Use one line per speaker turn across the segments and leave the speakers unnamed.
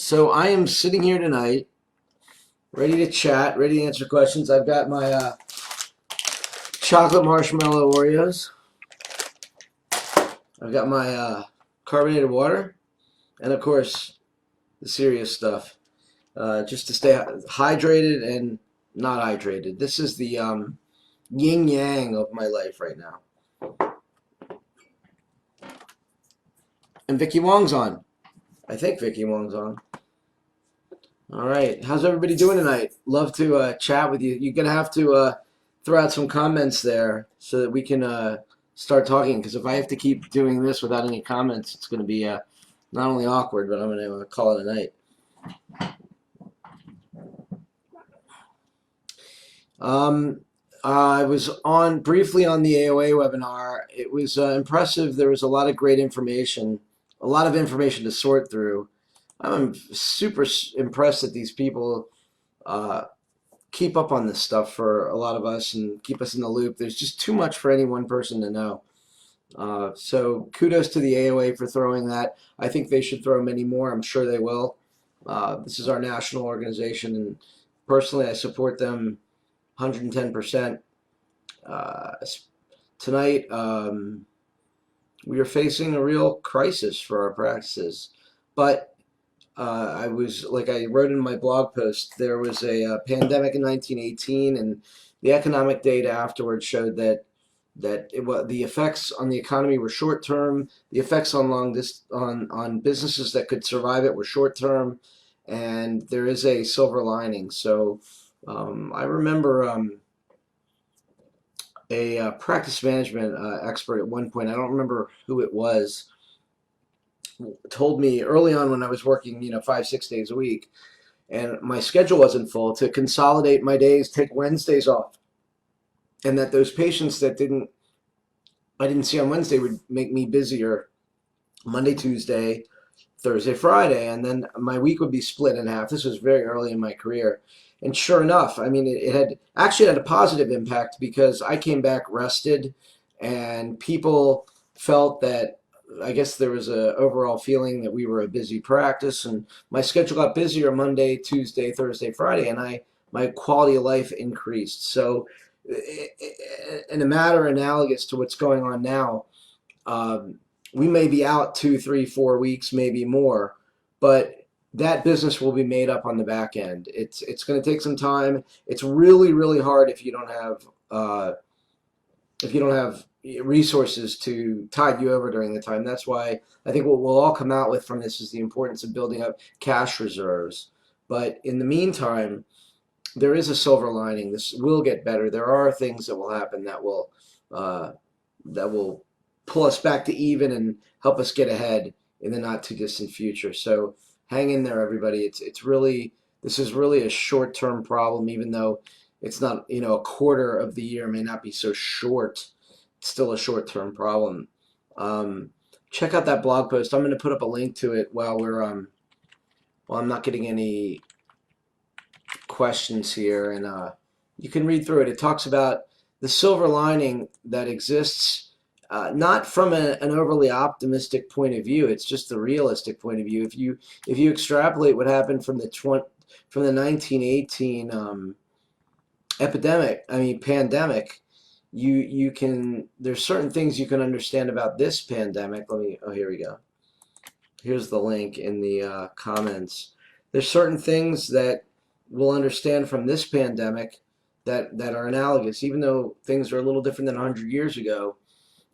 So I am sitting here tonight, ready to chat, ready to answer questions. I've got my chocolate marshmallow Oreos. I've got my carbonated water, and of course, the serious stuff, just to stay hydrated and not hydrated. This is the yin yang of my life right now. And Vicky Wong's on. I think Vicky Wong's on. All right. How's everybody doing tonight? Love to chat with you. You're going to have to throw out some comments there so that we can start talking, because if I have to keep doing this without any comments, it's going to be not only awkward, but I'm going to call it a night. I was on briefly on the AOA webinar. It was impressive. There was a lot of great information, a lot of information to sort through. I'm super impressed that these people keep up on this stuff for a lot of us and keep us in the loop. There's just too much for any one person to know. So kudos to the AOA for throwing that. I think they should throw many more. I'm sure they will. This is our national organization, and personally I support them 110%. Tonight we are facing a real crisis for our practices, but I was, like I wrote in my blog post, there was a pandemic in 1918, and the economic data afterwards showed that the effects on the economy were short term. The effects on on businesses that could survive it were short term, and there is a silver lining. So I remember a practice management expert at one point, I don't remember who it was, told me early on when I was working, 5-6 days a week, and my schedule wasn't full, to consolidate my days, take Wednesdays off, and that those patients that I didn't see on Wednesday would make me busier Monday, Tuesday, Thursday, Friday, and then my week would be split in half. This was very early in my career. And sure enough, I mean, it had actually had a positive impact, because I came back rested, and people felt that, I guess there was a overall feeling that we were a busy practice, and my schedule got busier Monday, Tuesday, Thursday, Friday, and my quality of life increased. So in a matter analogous to what's going on now, we may be out 2, 3, 4 weeks, maybe more, but that business will be made up on the back end. It's going to take some time. It's really, really hard if you don't have resources to tide you over during the time. That's why I think what we'll all come out with from this is the importance of building up cash reserves. But in the meantime, there is a silver lining. This will get better. There are things that will happen that will pull us back to even and help us get ahead in the not too distant future. So hang in there, everybody. This is really a short-term problem, even though it's not, a quarter of the year may not be so short. It's still a short-term problem. Check out that blog post. I'm going to put up a link to it while I'm not getting any questions here, and you can read through it. It talks about the silver lining that exists, not from an overly optimistic point of view. It's just the realistic point of view. If you extrapolate what happened from the 1918 pandemic, you can, there's certain things you can understand about this pandemic. Here we go. Here's the link in the comments. There's certain things that we'll understand from this pandemic that are analogous, even though things are a little different than 100 years ago.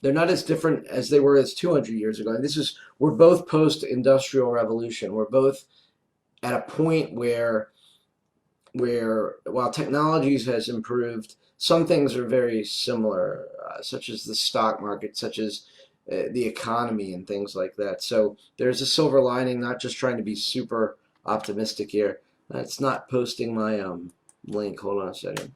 They're not as different as they were as 200 years ago. And we're both post-industrial revolution. We're both at a point where while technologies has improved, some things are very similar, such as the stock market, such as the economy and things like that. So there's a silver lining, not just trying to be super optimistic here. It's not posting my link. Hold on a second.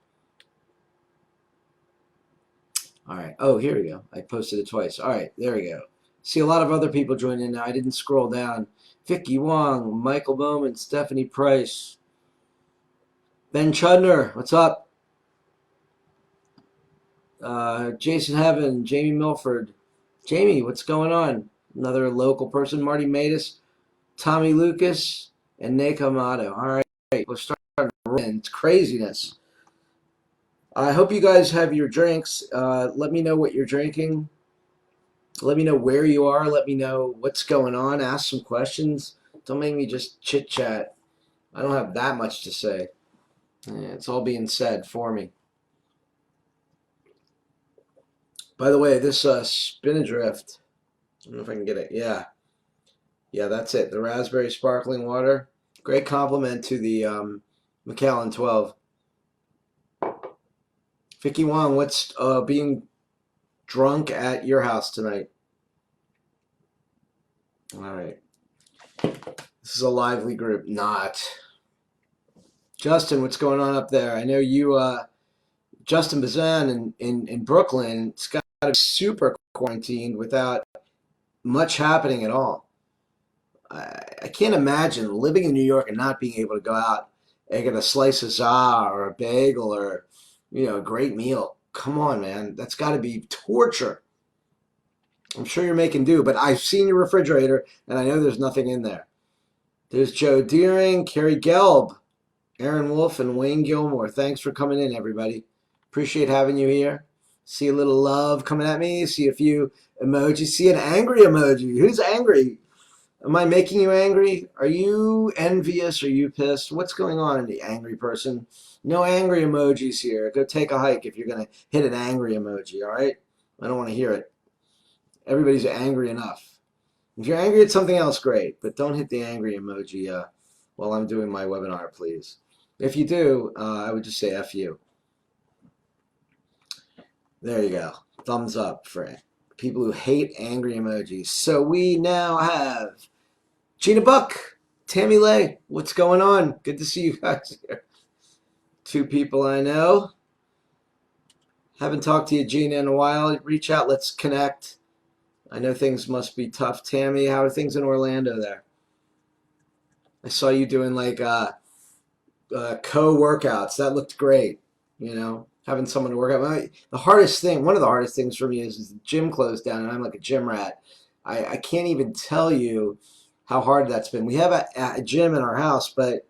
All right. Oh, here we go. I posted it twice. All right. There we go. See a lot of other people join in now. I didn't scroll down. Vicky Wong, Michael Bowman, Stephanie Price, Ben Chudner. What's up? Jason Heaven, Jamie Milford. Jamie, what's going on? Another local person. Marty Matus, Tommy Lucas, and Nakamato. All right, we're starting to win. It's craziness. I hope you guys have your drinks. Let me know what you're drinking. Let me know where you are. Let me know what's going on. Ask some questions. Don't make me just chit chat. I don't have that much to say. Yeah, it's all being said for me. By the way, this Spinadrift, I don't know if I can get it. Yeah. Yeah, that's it. The raspberry sparkling water. Great compliment to the Macallan 12. Vicky Wong, what's being drunk at your house tonight? All right. This is a lively group. Not. Justin, what's going on up there? I know you, Justin Bazan in Brooklyn, it's got to be super quarantined without much happening at all. I can't imagine living in New York and not being able to go out and get a slice of za or a bagel or, a great meal. Come on, man. That's got to be torture. I'm sure you're making do, but I've seen your refrigerator and I know there's nothing in there. There's Joe Deering, Carrie Gelb, Aaron Wolf, and Wayne Gilmore. Thanks for coming in, everybody. Appreciate having you here. See a little love coming at me. See a few emojis. See an angry emoji. Who's angry? Am I making you angry? Are you envious? Are you pissed? What's going on, the angry person? No angry emojis here. Go take a hike if you're going to hit an angry emoji, all right? I don't want to hear it. Everybody's angry enough. If you're angry at something else, great, but don't hit the angry emoji while I'm doing my webinar, please. If you do, I would just say F you. There you go. Thumbs up for people who hate angry emojis. So we now have Gina Buck, Tammy Lay. What's going on? Good to see you guys here. Two people I know. Haven't talked to you, Gina, in a while. Reach out. Let's connect. I know things must be tough. Tammy, how are things in Orlando there? I saw you doing like co-workouts. That looked great. Having someone to work out. The hardest thing, one of the hardest things for me is the gym closed down, and I'm like a gym rat. I can't even tell you how hard that's been. We have a gym in our house, but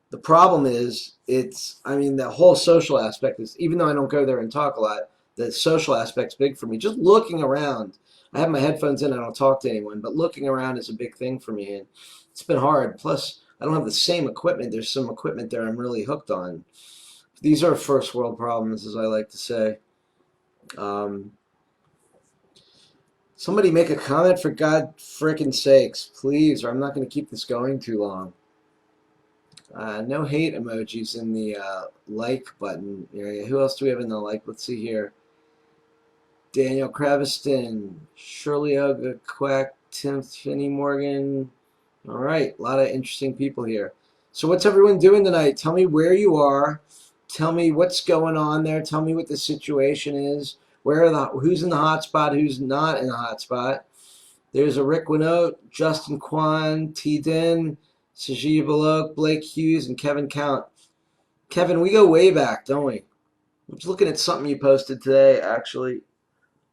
the problem is the whole social aspect is, even though I don't go there and talk a lot, the social aspect's big for me. Just looking around. I have my headphones in, I don't talk to anyone, but looking around is a big thing for me, and it's been hard. Plus, I don't have the same equipment. There's some equipment there I'm really hooked on. These are first world problems, as I like to say. Somebody make a comment, for God frickin' sakes, please, or I'm not going to keep this going too long. No hate emojis in the like button area. Who else do we have in the like? Let's see here. Daniel Kraviston, Shirley Oga Quack, Tiffany Morgan. All right, a lot of interesting people here. So what's everyone doing tonight? Tell me where you are. Tell me what's going on there. Tell me what the situation is. Who's in the hot spot? Who's not in the hot spot? There's a Rick Winote, Justin Kwan, T. Din, Sajid Balok, Blake Hughes, and Kevin Count. Kevin, we go way back, don't we? I was looking at something you posted today, actually.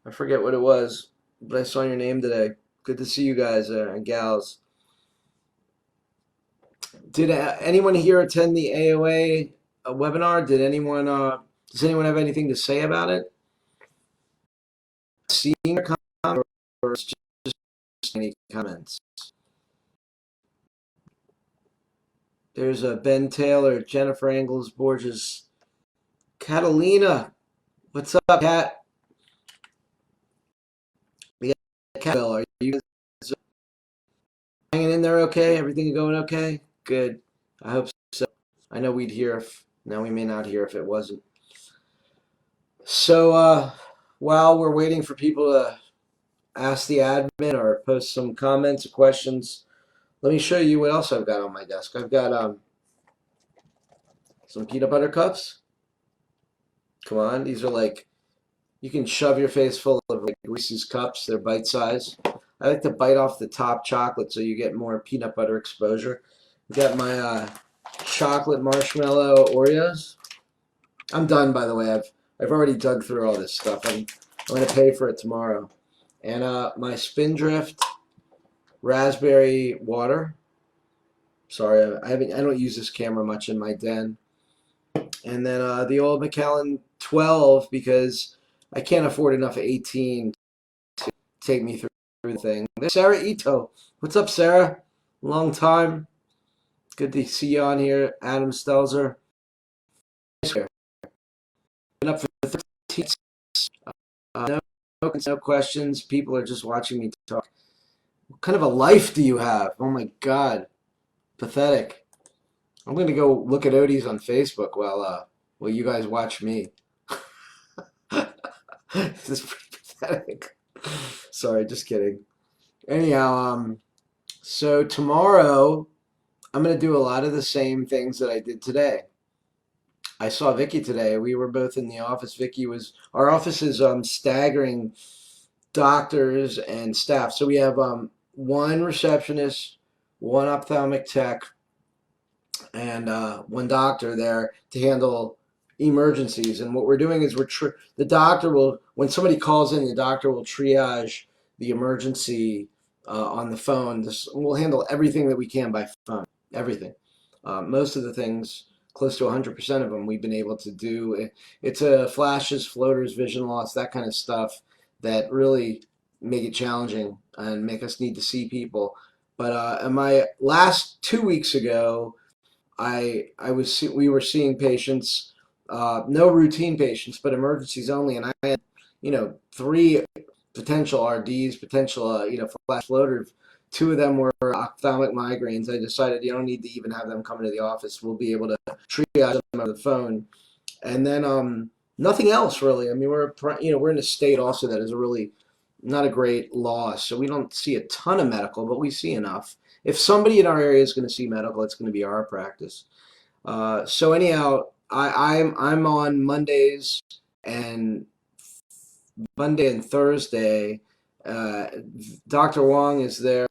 I forget what it was, but I saw your name today. Good to see you guys and gals. Did anyone here attend the AOA webinar? Does anyone have anything to say about it? Seeing your comment, or just any comments? There's a Ben Taylor, Jennifer Angles Borges, Catalina. What's up, Kat? We got Cat Bill. Are you guys hanging in there okay? Everything going okay? Good. I hope so. I know we'd hear if, now we may not hear if it wasn't. So while we're waiting for people to ask the admin or post some comments or questions, let me show you what else I've got on my desk. I've got some peanut butter cups. Come on, these are like, you can shove your face full of like Reese's cups. They're bite size. I like to bite off the top chocolate so you get more peanut butter exposure. I've got my chocolate marshmallow Oreos. I'm done, by the way. I've already dug through all this stuff. I'm going to pay for it tomorrow. And my Spindrift raspberry water. Sorry, I don't use this camera much in my den. And then the old Macallan 12 because I can't afford enough 18 to take me through the thing. There's Sarah Ito. What's up, Sarah? Long time. Good to see you on here. Adam Stelzer. Been up for 13. No questions. People are just watching me talk. What kind of a life do you have? Oh my God. Pathetic. I'm going to go look at Odie's on Facebook while you guys watch me. This is pretty pathetic. Sorry, just kidding. Anyhow, so tomorrow I'm going to do a lot of the same things that I did today. I saw Vicky today. We were both in the office. Our office is staggering doctors and staff. So we have one receptionist, one ophthalmic tech, and one doctor there to handle emergencies. And what we're doing is the doctor will, when somebody calls in, the doctor will triage the emergency on the phone. We'll handle everything that we can by phone, everything. Most of the things, close to 100% of them, we've been able to do. It's flashes, floaters, vision loss, that kind of stuff that really make it challenging and make us need to see people. But in my last 2 weeks ago, we were seeing patients, no routine patients, but emergencies only, and I had 3 potential RDs, potential flash floaters. 2 of them were ophthalmic migraines. I decided you don't need to even have them come into the office. We'll be able to triage them over the phone, and then nothing else really. I mean, we're in a state also that is a really not a great loss, so we don't see a ton of medical, but we see enough. If somebody in our area is going to see medical, it's going to be our practice. So anyhow, I'm on and Monday and Thursday. Dr. Wong is there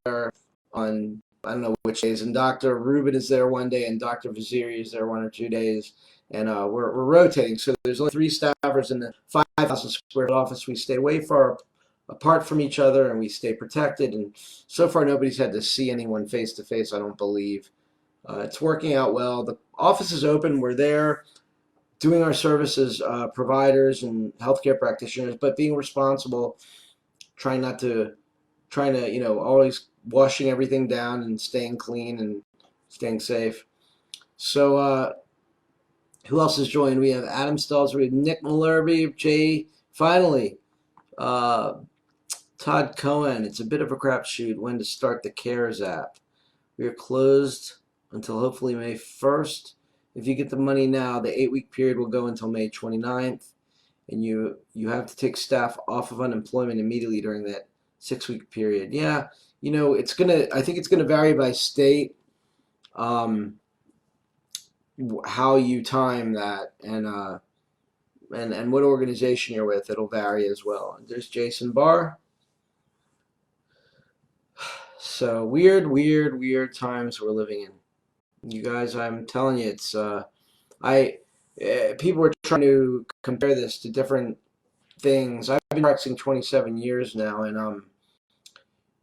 on I don't know which days, and Dr. Rubin is there one day, and Dr. Vaziri is there 1 or 2 days, and we're rotating. So there's only 3 staffers in the 5,000 square foot office. We stay way far apart from each other, and we stay protected. And so far, nobody's had to see anyone face to face, I don't believe. It's working out well. The office is open. We're there doing our services, providers and healthcare practitioners, but being responsible, trying to, always washing everything down and staying clean and staying safe. So who else has joined? We have Adam Stelzer, we have Nick Malherbe, Jay, finally. Todd Cohen, it's a bit of a crapshoot when to start the CARES app. We are closed until hopefully May 1st. If you get the money now, the 8-week period will go until May 29th, and you have to take staff off of unemployment immediately during that 6-week period. Yeah, I think it's gonna vary by state, how you time that, and what organization you're with. It'll vary as well. There's Jason Barr. So weird times we're living in. You guys, I'm telling you, it's people were trying to compare this to different things. I've been practicing 27 years now, and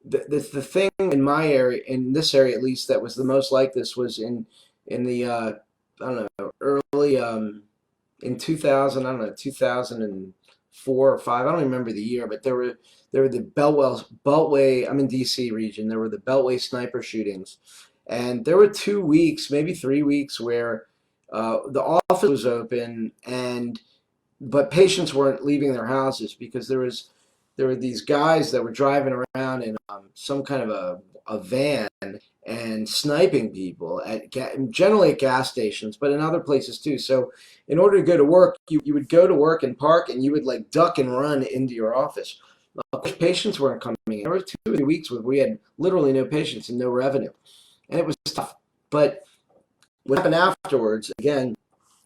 the thing in my area, in this area at least, that was the most like this was in the I don't know, early in 2000, I don't know, 2004 or 5, I don't remember the year, but there were the Beltway. I'm in DC region. There were the Beltway sniper shootings, and there were 2 weeks, maybe 3 weeks, where the office was open, but patients weren't leaving their houses because there were these guys that were driving around in some kind of a van and sniping people generally at gas stations, but in other places too. So in order to go to work, you would go to work and park, and you would like duck and run into your office. Of course, patients weren't coming in. There were 2 or 3 weeks where we had literally no patients and no revenue, and it was tough. But what happened afterwards, again,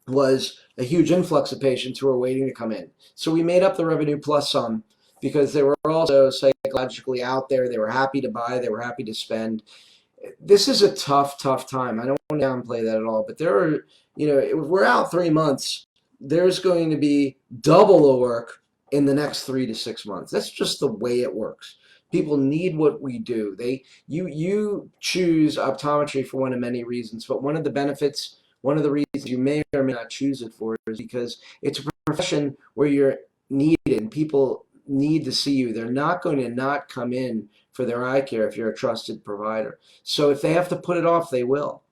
was a huge influx of patients who were waiting to come in. So we made up the revenue plus some, because they were also psychologically out there. They were happy to buy. They were happy to spend. This is a tough time. I don't want to downplay that at all. But there are, if we're out 3 months, there's going to be double the work in the next 3 to 6 months. That's just the way it works. People need what we do. You choose optometry for one of many reasons, but one of the benefits, one of the reasons you may or may not choose it for is because it's a profession where you're needed and people need to see you. They're not going to not come in for their eye care if you're a trusted provider. So if they have to put it off, they will.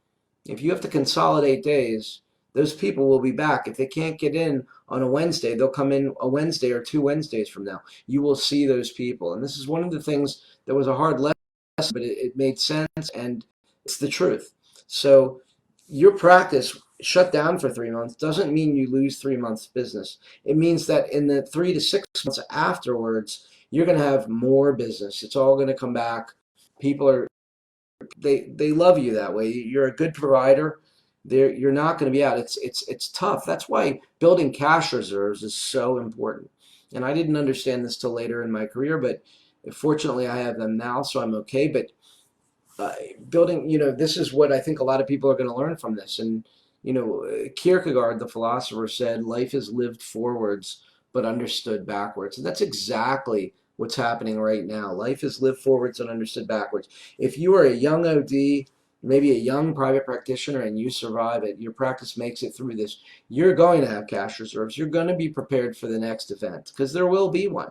If you have to consolidate days, those people will be back. If they can't get in on a Wednesday, they'll come in a Wednesday or 2 Wednesdays from now. You will see those people. And this is one of the things that was a hard lesson, but it made sense and it's the truth. So your practice shut down for 3 months doesn't mean you lose 3 months business. It means that in the 3 to 6 months afterwards, you're going to have more business. It's all going to come back. People are they love you that way. You're a good provider. You're not going to be out. It's tough. That's why building cash reserves is so important. And I didn't understand this till later in my career, but fortunately I have them now, so I'm okay. But building, this is what I think a lot of people are going to learn from this. And Kierkegaard, the philosopher, said, "Life is lived forwards, but understood backwards." And that's exactly what's happening right now. Life is lived forwards and understood backwards. If you are a young OD, maybe a young private practitioner, and you survive it, your practice makes it through this, you're going to have cash reserves. You're going to be prepared for the next event because there will be one.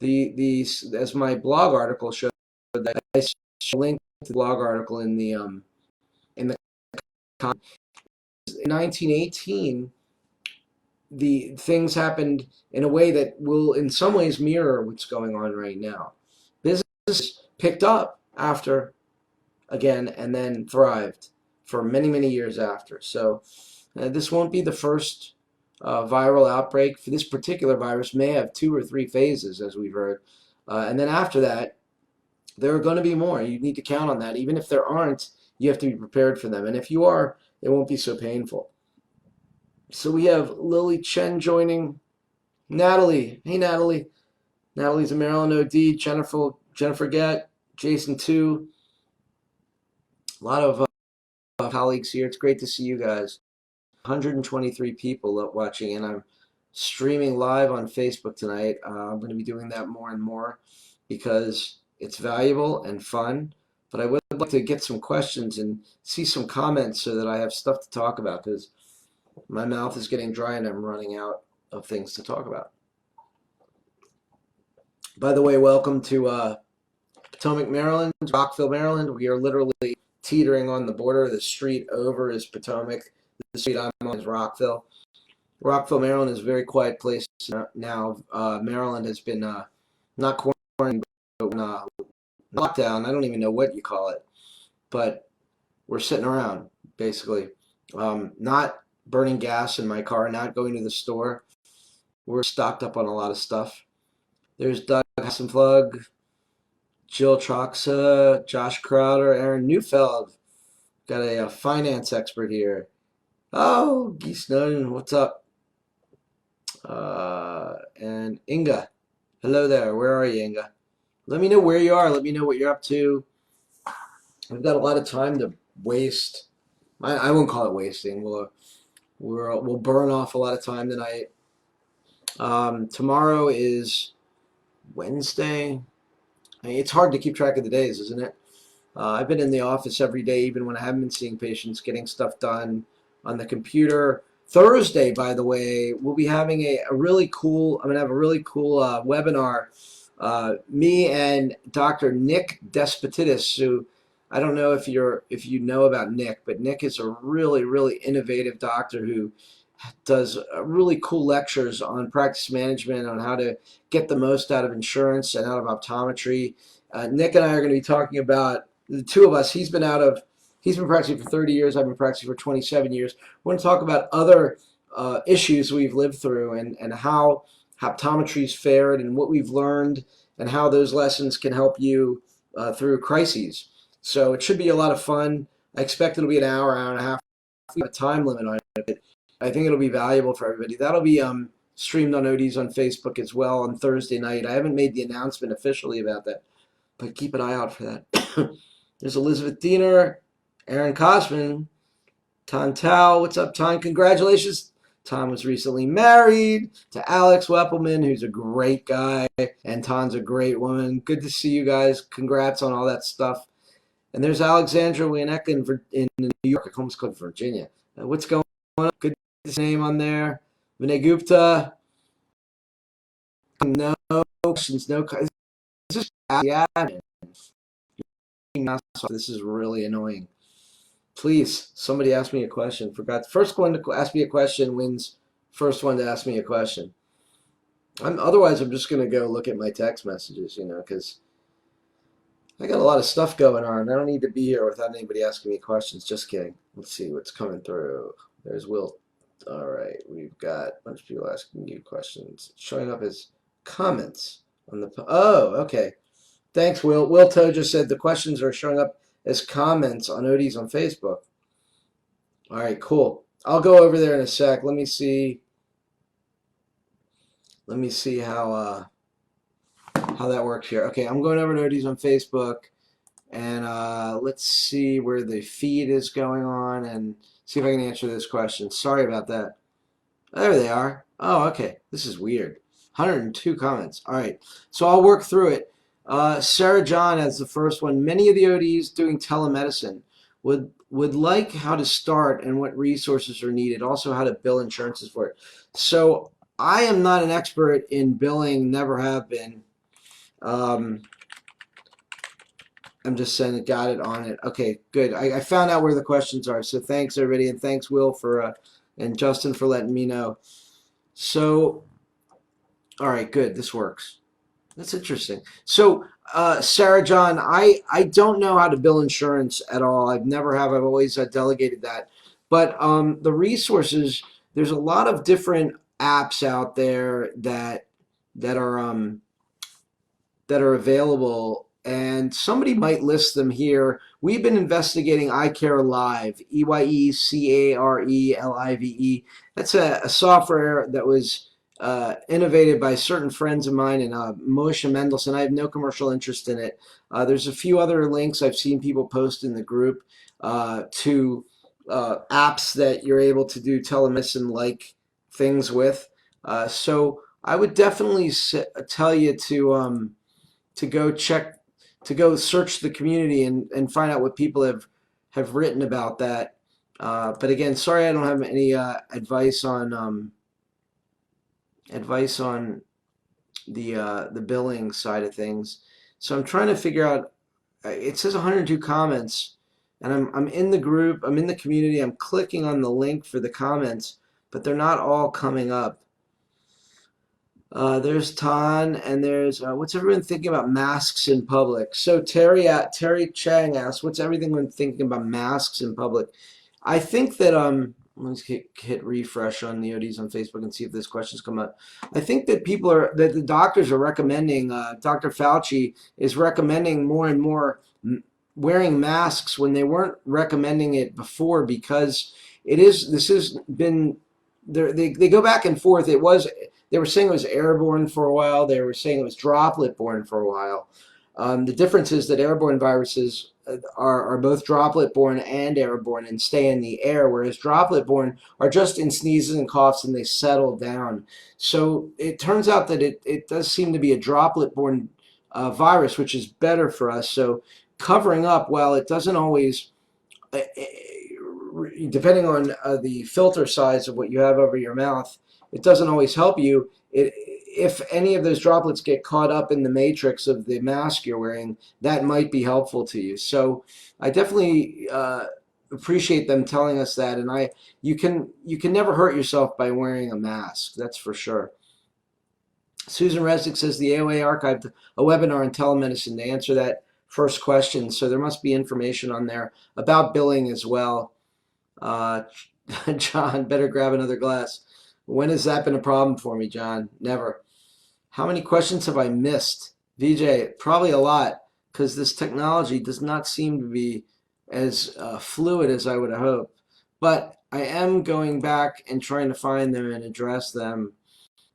As my blog article showed, that I linked to the blog article in the in 1918, the things happened in a way that will in some ways mirror what's going on right now. Business picked up after again and then thrived for many, many years after. So this won't be the first viral outbreak. For this particular virus may have 2 or 3 phases, as we've heard. And then after that, there are going to be more. You need to count on that. Even if there aren't, you have to be prepared for them. And if you are, it won't be so painful. So we have Lily Chen joining. Natalie. Hey, Natalie. Natalie's a Maryland OD. Jennifer Gett. Jason, too. A lot of colleagues here. It's great to see you guys. 123 people watching, and I'm streaming live on Facebook tonight. I'm going to be doing that more and more because it's valuable and fun. But I would like to get some questions and see some comments so that I have stuff to talk about because my mouth is getting dry and I'm running out of things to talk about. By the way, welcome to Potomac, Maryland, Rockville, Maryland. We are literally teetering on the border. The street over is Potomac. The street I'm on is Rockville. Rockville, Maryland is a very quiet place now. Maryland has been not quarantined, but lockdown. I don't even know what you call it. But we're sitting around, basically. Not burning gas in my car, not going to the store. We're stocked up on a lot of stuff. There's Doug Hassenflug, Jill Troxa, Josh Crowder, Aaron Neufeld. Got a finance expert here. Oh, Geese Snowden, what's up? And Inga. Hello there. Where are you, Inga? Let me know where you are. Let me know what you're up to. We've got a lot of time to waste. I won't call it wasting. We'll burn off a lot of time tonight. Tomorrow is Wednesday. I mean, it's hard to keep track of the days, isn't it? I've been in the office every day, even when I haven't been seeing patients, getting stuff done on the computer. Thursday, by the way, we'll be having I'm going to have a really cool webinar. Me and Dr. Nick Despotidis, who I don't know if you know about Nick, but Nick is a really, really innovative doctor who does really cool lectures on practice management, on how to get the most out of insurance and out of optometry. Nick and I are going to be talking about, the two of us, he's been practicing for 30 years, I've been practicing for 27 years. We're going to talk about other issues we've lived through and how optometry's fared and what we've learned and how those lessons can help you through crises. So it should be a lot of fun. I expect it'll be an hour and a half. We have a time limit on it. I think it'll be valuable for everybody. That'll be streamed on ODs on Facebook as well on Thursday night. I haven't made the announcement officially about that, but keep an eye out for that. There's Elizabeth Diener, Aaron Kosman, Tan Tao. What's up, Tan? Congratulations Tom was recently married to Alex Weppelman, who's a great guy, and Tom's a great woman. Good to see you guys. Congrats on all that stuff. And there's Alexandra Wianek in New York. I almost called Virginia. What's going on? Good name on there. Vinay Gupta. No questions. No questions. This is admin. This is really annoying. Please, somebody ask me a question. Forgot the first one to ask me a question wins. First one to ask me a question. Otherwise, I'm just going to go look at my text messages, because I got a lot of stuff going on. I don't need to be here without anybody asking me questions. Just kidding. Let's see what's coming through. There's Will. All right, we've got a bunch of people asking you questions. It's showing up as comments on the. Oh, okay. Thanks, Will. Will Toe just said the questions are showing up as comments on Odie's on Facebook. All right, cool. I'll go over there in a sec. Let me see. How that works here. Okay, I'm going over to Odie's on Facebook, and let's see where the feed is going on, and see if I can answer this question. Sorry about that. There they are. Oh, okay. This is weird. 102 comments. All right, so I'll work through it. Sarah John as the first one. Many of the ODs doing telemedicine would like how to start and what resources are needed. Also, how to bill insurances for it. So I am not an expert in billing. Never have been. I'm just saying, got it on it. Okay, good. I found out where the questions are. So thanks everybody, and thanks Will for and Justin for letting me know. So, all right, good. This works. That's interesting. So, Sarah John, I don't know how to bill insurance at all. I've never have. I've always delegated that. But the resources, there's a lot of different apps out there that are available, and somebody might list them here. We've been investigating iCare Live, EYECARELIVE. That's a software that was innovated by certain friends of mine and Moshe Mendelssohn. I have no commercial interest in it. There's a few other links I've seen people post in the group to apps that you're able to do telemedicine-like things with. So I would definitely tell you to go search the community and find out what people have written about that. But again, sorry I don't have any advice on the billing side of things. So I'm trying to figure out. It says 102 comments, and I'm in the group. I'm in the community. I'm clicking on the link for the comments, but they're not all coming up. There's Tan, and there's what's everyone thinking about masks in public? So Terry Chang asks, what's everyone thinking about masks in public? I think that let's hit refresh on the ODs on Facebook and see if this questions come up. I think that the doctors are recommending, Dr. Fauci is recommending more and more wearing masks when they weren't recommending it before, because this has been, they go back and forth. They were saying it was airborne for a while. They were saying it was droplet-borne for a while. The difference is that airborne viruses are both droplet-borne and airborne and stay in the air, whereas droplet-borne are just in sneezes and coughs and they settle down. So it turns out that it does seem to be a droplet-borne virus, which is better for us. So covering up, while it doesn't always, depending on the filter size of what you have over your mouth, it doesn't always help you. If any of those droplets get caught up in the matrix of the mask you're wearing, that might be helpful to you. So I definitely appreciate them telling us that, and you can never hurt yourself by wearing a mask. That's for sure. Susan Resnick says the AOA archived a webinar on telemedicine to answer that first question, so there must be information on there about billing as well. John, better grab another glass. When has that been a problem for me, John? Never. How many questions have I missed? VJ, probably a lot, because this technology does not seem to be as fluid as I would have hoped. But I am going back and trying to find them and address them,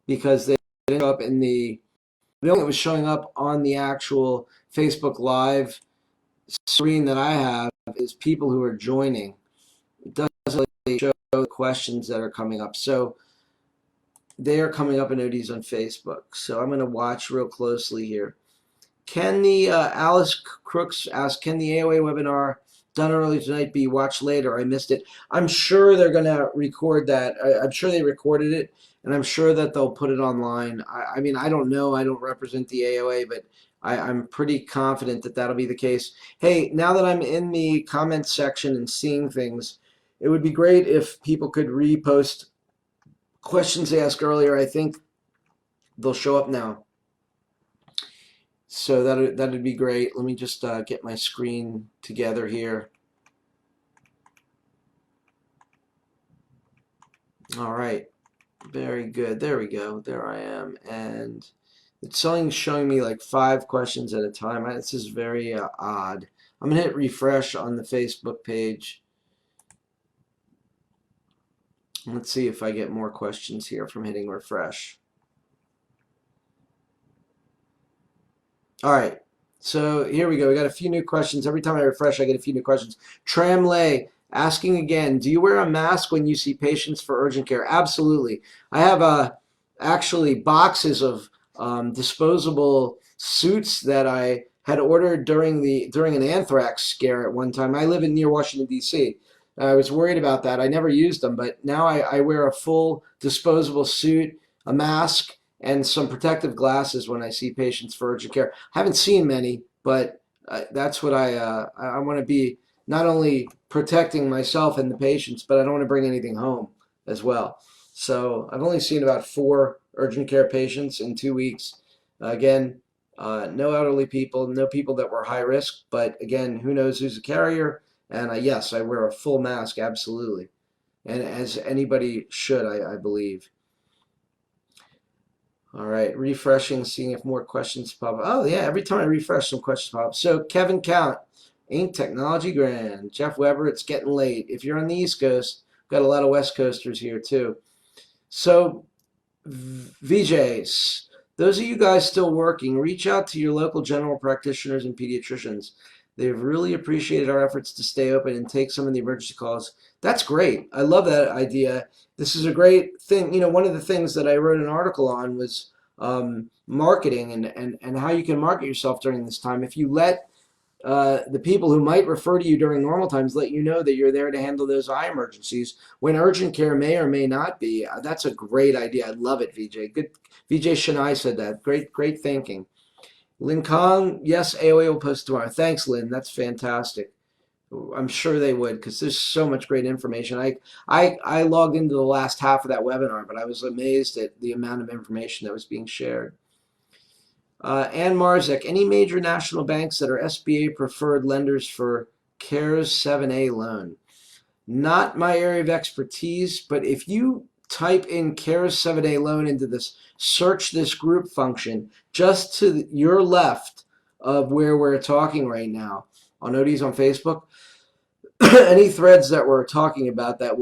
because they didn't show up in the only thing that was showing up on the actual Facebook Live screen that I have is people who are joining. It doesn't really show the questions that are coming up. So they are coming up in ODs on Facebook. So I'm going to watch real closely here. Can the Alice Crooks ask, can the AOA webinar done earlier tonight be watched later? I missed it. I'm sure they're going to record that. I'm sure they recorded it, and I'm sure that they'll put it online. I mean, I don't know. I don't represent the AOA, but I'm pretty confident that that'll be the case. Hey, now that I'm in the comments section and seeing things, it would be great if people could repost questions they asked earlier. I think they'll show up now. So that'd be great. Let me just get my screen together here. All right, very good. There we go. There I am, and it's showing me like 5 questions at a time. This is very odd. I'm gonna hit refresh on the Facebook page. Let's see if I get more questions here from hitting refresh. All right, so here we go. We got a few new questions. Every time I refresh, I get a few new questions. Tramlay asking again, do you wear a mask when you see patients for urgent care? Absolutely. I have actually boxes of disposable suits that I had ordered during an anthrax scare at one time. I live near Washington, D.C. I was worried about that. I never used them, but now I wear a full disposable suit, a mask, and some protective glasses when I see patients for urgent care. I haven't seen many, but that's what I want to be, not only protecting myself and the patients, but I don't want to bring anything home as well. So I've only seen about 4 urgent care patients in 2 weeks. Again, no elderly people, no people that were high risk, but again, who knows who's a carrier? And yes, I wear a full mask, absolutely. And as anybody should, I believe. All right, refreshing, seeing if more questions pop up. Oh, yeah, every time I refresh, some questions pop up. So, Kevin Count, ain't technology grand? Jeff Weber, it's getting late. If you're on the East Coast, we've got a lot of West Coasters here, too. So, VJs, those of you guys still working, reach out to your local general practitioners and pediatricians. They've really appreciated our efforts to stay open and take some of the emergency calls. That's great. I love that idea. This is a great thing. You know, one of the things that I wrote an article on was marketing and how you can market yourself during this time. If you let the people who might refer to you during normal times let you know that you're there to handle those eye emergencies when urgent care may or may not be. That's a great idea. I love it, VJ. Good. VJ Shania said that. Great thinking. Lin Kong, yes, AOA will post tomorrow. Thanks, Lin. That's fantastic. I'm sure they would because there's so much great information. I logged into the last half of that webinar, but I was amazed at the amount of information that was being shared. Ann Marzek, any major national banks that are SBA preferred lenders for CARES 7A loan? Not my area of expertise, but if you type in CARES 7A loan into this search this group function just to your left of where we're talking right now on ODs on Facebook, any threads that we're talking about that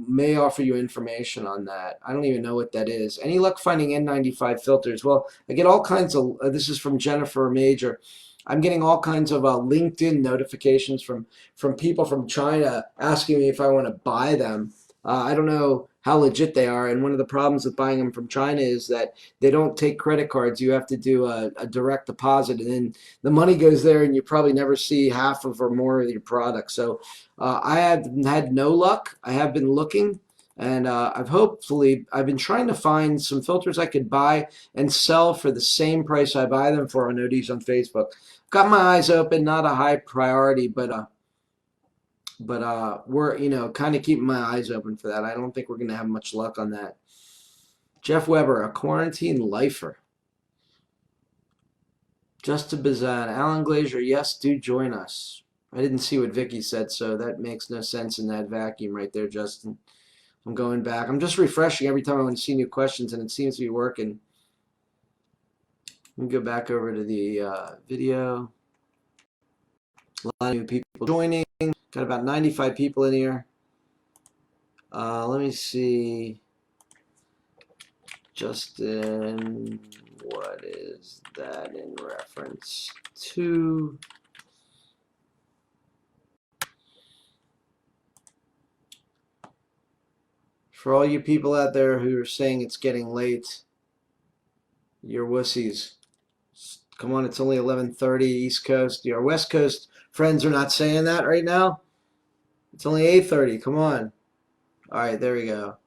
may offer you information on that. I don't even know what that is. Any luck finding N95 filters? Well, I get all kinds of, this is from Jennifer Major. I'm getting all kinds of LinkedIn notifications from people from China asking me if I want to buy them. I don't know how legit they are, and one of the problems with buying them from China is that they don't take credit cards. You have to do a direct deposit, and then the money goes there, and you probably never see half of or more of your product. So I have had no luck. I have been looking, and I've been trying to find some filters I could buy and sell for the same price I buy them for on ODs on Facebook. Got my eyes open, not a high priority, but we're kind of keeping my eyes open for that. I don't think we're going to have much luck on that. Jeff Weber, a quarantine lifer. Justin Bazan, Alan Glazier, yes, do join us. I didn't see what Vicky said, so that makes no sense in that vacuum right there, Justin. I'm going back. I'm just refreshing every time I want to see new questions, and it seems to be working. Let me go back over to the video. A lot of new people joining. Got about 95 people in here. Let me see. Justin, what is that in reference to? For all you people out there who are saying it's getting late, you're wussies. Come on, it's only 11:30 East Coast. Your West Coast friends are not saying that right now. It's only 8:30. Come on. All right, there we go.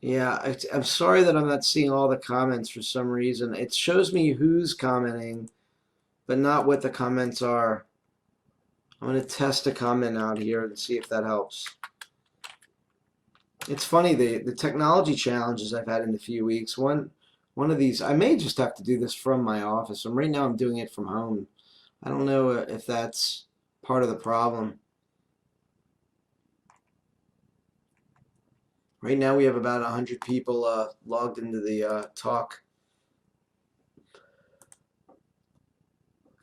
Yeah, I'm sorry that I'm not seeing all the comments for some reason. It shows me who's commenting, but not what the comments are. I'm going to test a comment out here and see if that helps. It's funny, the technology challenges I've had in a few weeks. One of these, I may just have to do this from my office. And right now I'm doing it from home. I don't know if that's part of the problem. Right now we have about 100 people logged into the talk.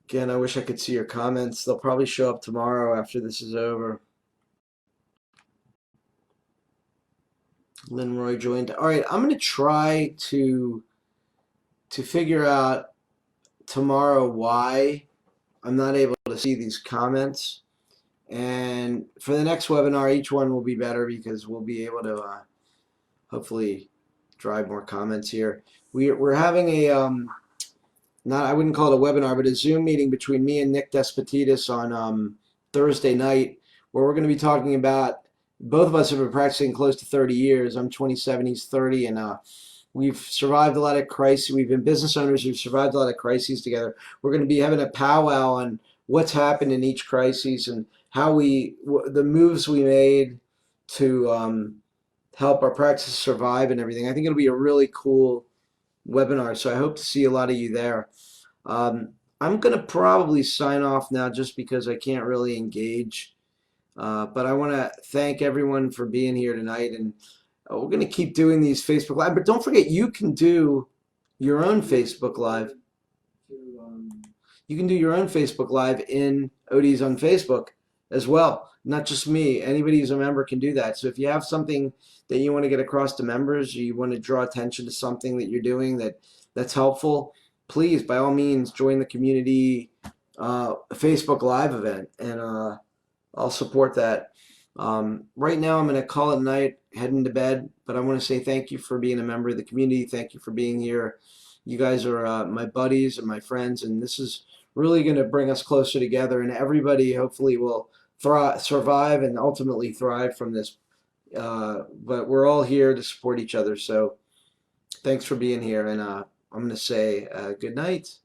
Again, I wish I could see your comments. They'll probably show up tomorrow after this is over. Lynn Roy joined. All right, I'm going to try to figure out tomorrow why I'm not able to see these comments. And for the next webinar, each one will be better because we'll be able to hopefully drive more comments here. We're having a not, I wouldn't call it a webinar, but a Zoom meeting between me and Nick Despotidis on Thursday night, where we're going to be talking about, both of us have been practicing close to 30 years. I'm 27, he's 30, and we've survived a lot of crises. We've been business owners who've survived a lot of crises together. We're going to be having a powwow on what's happened in each crisis and how the moves we made to help our practice survive and everything. I think it'll be a really cool webinar, so I hope to see a lot of you there. I'm going to probably sign off now just because I can't really engage. But I want to thank everyone for being here tonight, and we're going to keep doing these Facebook Live. But don't forget, you can do your own Facebook Live. You can do your own Facebook Live in ODs on Facebook as well. Not just me. Anybody who's a member can do that. So if you have something that you want to get across to members, or you want to draw attention to something that you're doing that's helpful, please, by all means, join the community Facebook Live event, and I'll support that. Right now, I'm going to call it night, heading to bed, but I want to say thank you for being a member of the community. Thank you for being here. You guys are my buddies and my friends, and this is really going to bring us closer together, and everybody hopefully will survive and ultimately thrive from this. But we're all here to support each other, so thanks for being here, and I'm going to say good night.